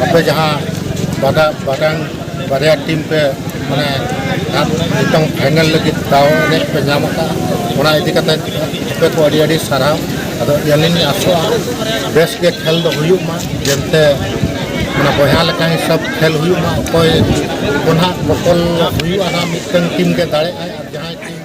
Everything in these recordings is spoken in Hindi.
अपे जहाँ बारह टीम पे माने नितंग फाइनल लगी दाव ने पे नाम का ओना इदी कते पे को अडी साराव अदो यालिनी आसो बेस के खेल दो हुयु मा जेनते माने बहा लका सब खेल हुयु मा कोई कोना बकल हुयु आना मितंग टीम के दाड़े आय और जहाँ team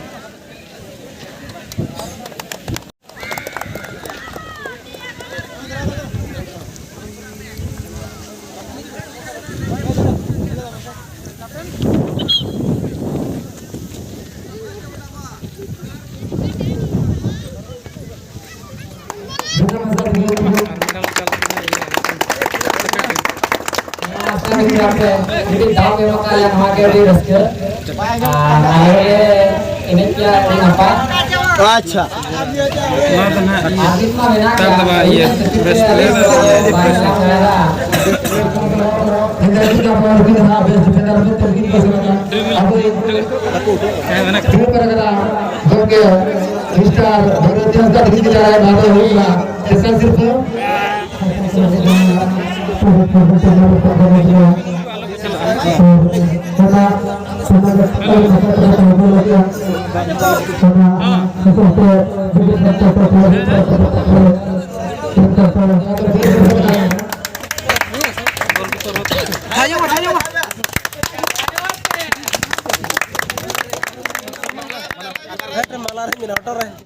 jadi dalam memang yang mager di rescue ini dia ini apa अच्छा malah